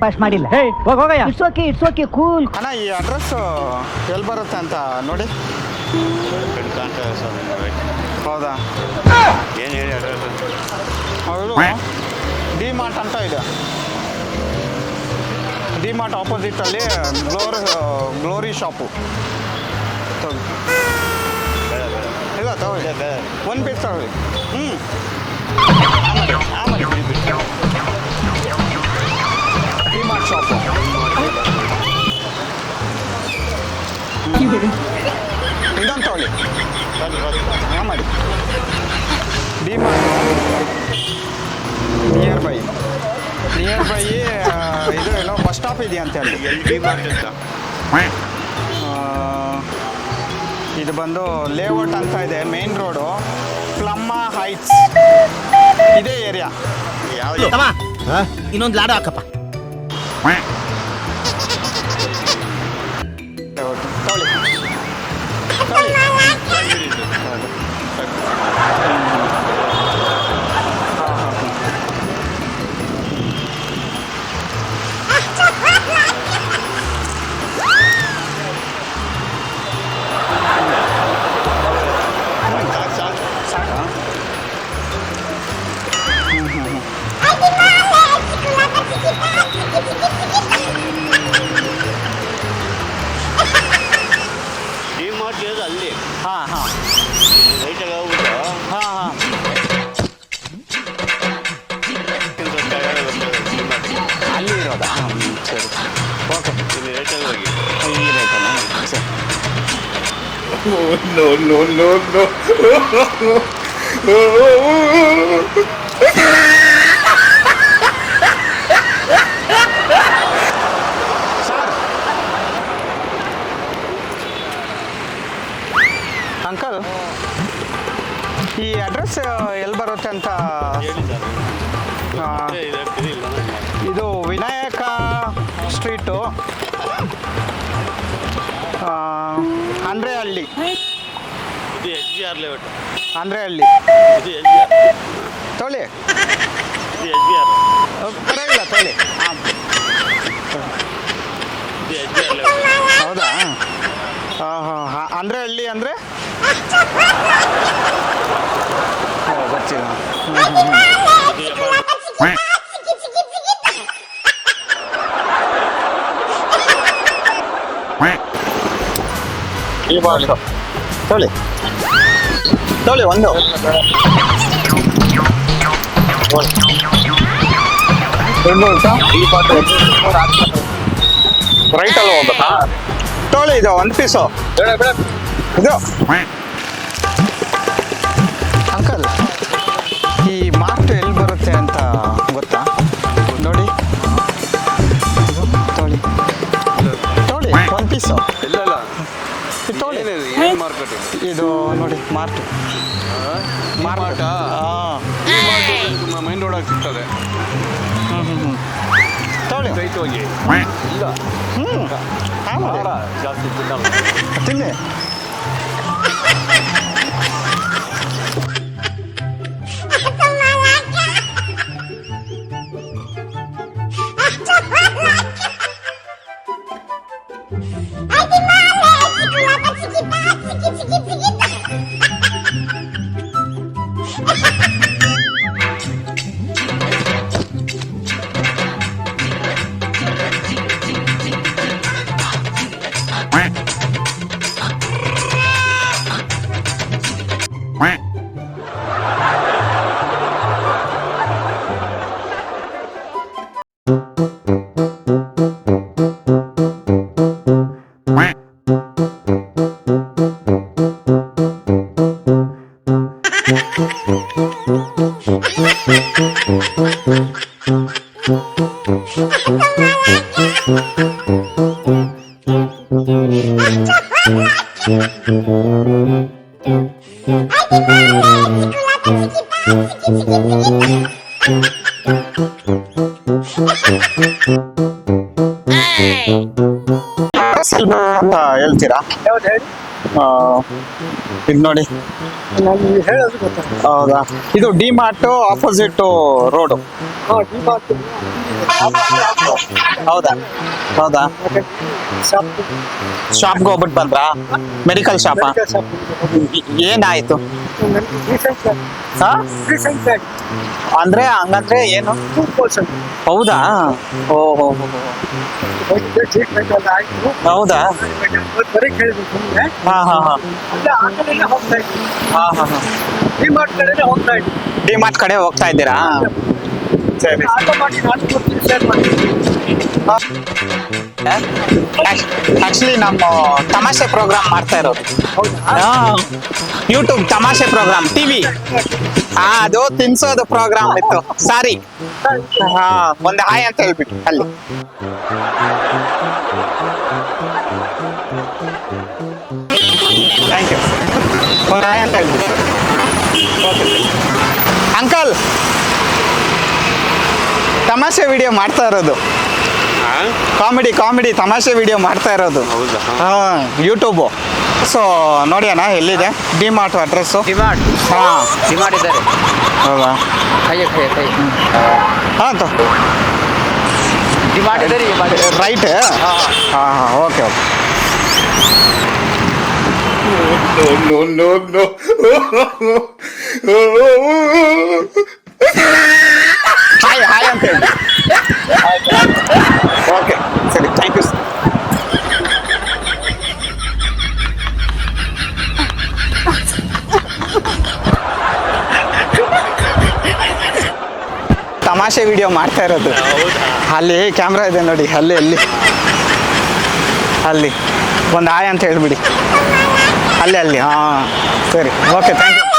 Breakfast ಮಾಡಿಲ್ಲ. ಹೇ ಹೋಗಯ್ಯ. It's okay cool. ಅಣ್ಣ ಈ ಅಡ್ರೆಸ್ ಎಲ್ಲಿ ಬರುತ್ತೆ ಅಂತ ನೋಡಿ. ಹೌದಾ? ಏನು ಹೇಳಿ ಅಡ್ರೆಸ್? ಹೌದು, ಡಿ ಮಾರ್ಟ್ ಅಂತ ಇದೆ. ಡಿ ಮಾರ್ಟ್ ಆಪೋಸಿಟಲ್ಲಿ ಗ್ಲೋರಿ ಶಾಪು. ಇಲ್ಲ ತಗೊಳ್ಳಿ, ಒಂದು ಪೀಸ್ ತಗೊಳ್ಳಿ. D Mart shop. ಇನ್ನೊಂದು ತಗೊಳ್ಳಿ. ಹಾಂ ಮಾಡಿ. ಡಿ ಮಾರ್ಟ್ ನಿಯರ್ ಬೈ ಇದು ಏನೋ ಬಸ್ ಸ್ಟಾಪ್ ಇದೆಯಾ ಅಂತ ಹೇಳಿ. ಎಲ್ಲಿ ಡಿ ಮಾರ್ಟ್ ಅಂತ? ಇದು ಬಂದು ಲೇಔಟ್ ಅಂತ ಇದೆ, ಮೇನ್ ರೋಡು, ಪ್ಲಮ್ಮ ಹೈಟ್ಸ್ ಇದೇ ಏರಿಯಾ. ಯಾವುದು? ಇನ್ನೊಂದು ಲಾಡು ಹಾಕಪ್ಪ. ಡಿ ಮಾರ್ಟ್ ಇರೋದು ಅಲ್ಲಿ. ಹಾಂ ರೈಟಲ್ಲಿ ಹೋಗ್ಬಿಟ್ಟು ಡಿ ಮಾರ್ಟ್ಗೆ ಅಲ್ಲಿ ಇರೋದಾ? ಸರಿ, ಓಕೆ. ಇಲ್ಲಿ ರೈಟಲ್ಲಿ ಹೋಗಿ. ಈ ರೈತಲ್ಲ, ಸರಿ. ಅಂಕಲ್, ಈ ಅಡ್ರೆಸ್ ಎಲ್ಲಿ ಬರುತ್ತೆ ಅಂತ ಹೇಳಿ ಸರ್. ಇದು ವಿನಾಯಕ ಸ್ಟ್ರೀಟು, ಅಂದ್ರೆಹಳ್ಳಿ. ಇದು ಎಸ್ ಬಿ ಆರ್ ಲೇಔಟ್. ಅಂದ್ರೆಹಳ್ಳಿ ಇದು ಎಸ್ ಬಿ ಆರ್. ತೊಗೊಳ್ಳಿ. ಇದು ಎಸ್ ಬಿ ಆರ್. ಪರವಾಗಿಲ್ಲ ತೊಗೊಳ್ಳಿ. ಹಾಂ, ಇದು ಎಸ್ ಬಿ ಆರ್ ಲೇಔಟ್. ಹೌದಾ? ಹಾಂ ಅಂದ್ರೆಹಳ್ಳಿ ಅಂದರೆ ಗೊತ್ತಿಲ್ಲ. ಈ ಬಾಕ್ಸು ತೊಗೊಳ್ಳಿ ಒಂದು. ರೈಟಲ್ಲಿ ಹೋಗ್ಬೇಕಾ? ತೊಗೊಳ್ಳಿ, ಇದು ಒಂದು ಪೀಸು ಇದು. ಅಂಕಲ್, ಈ ಮಾರ್ಟ್ ಎಲ್ಲಿ ಬರುತ್ತೆ ಅಂತ ಗೊತ್ತಾ? ನೋಡಿ, ತೊಗೊಳ್ಳಿ ಒಂದು ಪೀಸು. ಇಲ್ಲ ತೊಗೊಳ್ಳಿ. ಏನು ಮಾರ್ಕೆಟ್ ಇದು ನೋಡಿ ಮಾರ್ಟ್. ಮಾರ್ಟಾ? ಹಾಂ, ಮೈನ್ ರೋಡಾಗಿ ಸಿಗ್ತದೆ. ತೊಗೊಳ್ಳಿ. ರೈಟ್ ಹೋಗಿ. ಇಲ್ಲ ಹಾಂ ಜಾಸ್ತಿ ತಿನ್ನಲ್ಲ. ತಿನ್ನಿ. ಹೇಳ್ತೀರಾ? ಇದು ನೋಡಿ, ಹೌದಾ? ಇದು ಡಿ ಮಾರ್ಟ್ ಆಪೋಸಿಟ್ ರೋಡು. ಹೌದಾ ಹೌದಾ ಶಾಪ್ಗೆ ಹೋಗ್ಬಿಟ್ಟು ಬಂದ್ರಾ ಮೆಡಿಕಲ್ ಶಾಪಾ ಏನಾಯ್ತು ಹಾ ಅಂದ್ರೆ ಹಂಗಂದ್ರೆ ಏನು ಹೌದಾ ಓಹೋ ಹೌದಾ ಹಾ ಹಾ ಹಾ ಹಾ ಹಾ ಹಾ ಡಿಮಾರ್ಟ್ ಕಡೆ ಹೋಗ್ತಾ ಇದ್ದೀರಾ ಸರಿ ಆಕ್ಚುಲಿ ನಮ್ಮ ತಮಾಷೆ ಪ್ರೋಗ್ರಾಮ್ ಮಾಡ್ತಾ ಇರೋದು ಯೂಟ್ಯೂಬ್ ತಮಾಷೆ ಪ್ರೋಗ್ರಾಮ್ ಟಿವಿ ಅದು ತಿನ್ಸೋದು ಪ್ರೋಗ್ರಾಮ್ ಇತ್ತು ಸಾರಿ ಹಾ ಒಂದು ಹಾಯ್ ಅಂತ ಹೇಳ್ಬಿಟ್ಟು ಅಲ್ಲಿ ಥ್ಯಾಂಕ್ ಯು ಒಂದು ಹಾಯ್ ಅಂತ ಹೇಳ್ಬಿಟ್ಟು ಓಕೆ ಅಂಕಲ್ ತಮಾಷೆ ವಿಡಿಯೋ ಮಾಡ್ತಾ ಇರೋದು ಕಾಮಿಡಿ ತಮಾಷೆ ವಿಡಿಯೋ ಮಾಡ್ತಾ ಇರೋದು ಹೌದಾ ಹಾಂ ಯೂಟ್ಯೂಬು ಸೊ ನೋಡಿ ಅಣ್ಣ ಎಲ್ಲಿದೆ ಡಿಮಾರ್ಟ್ ಅಡ್ರೆಸ್ಸು ಡಿಮಾರ್ಟ್ ಹಾಂ ಡಿಮಾರ್ಟ್ ಇದ್ದಾರೆ ಹೌದಾ ಕೈ ಹಾಂ ಡಿಮಾರ್ಟ್ ಇದ್ದಾರೆ ರೈಟ್ ಹಾಂ ಹಾಂ ಓಕೆ ಓಕೆ ಹಾಯ್ ಹಾಯ್ ಅಂತ ಹೇಳಿ ಓಕೆ ಸರಿ ಥ್ಯಾಂಕ್ ಯು ತಮಾಷೆ ವಿಡಿಯೋ ಮಾಡ್ತಾ ಇರೋದು ಅಲ್ಲಿ ಕ್ಯಾಮ್ರಾ ಇದೆ ನೋಡಿ ಅಲ್ಲಿ ಅಲ್ಲಿ ಒಂದು ಹಾಯ್ ಅಂತ ಹೇಳ್ಬಿಡಿ ಅಲ್ಲಿ ಹಾಂ ಸರಿ ಓಕೆ ಥ್ಯಾಂಕ್ ಯು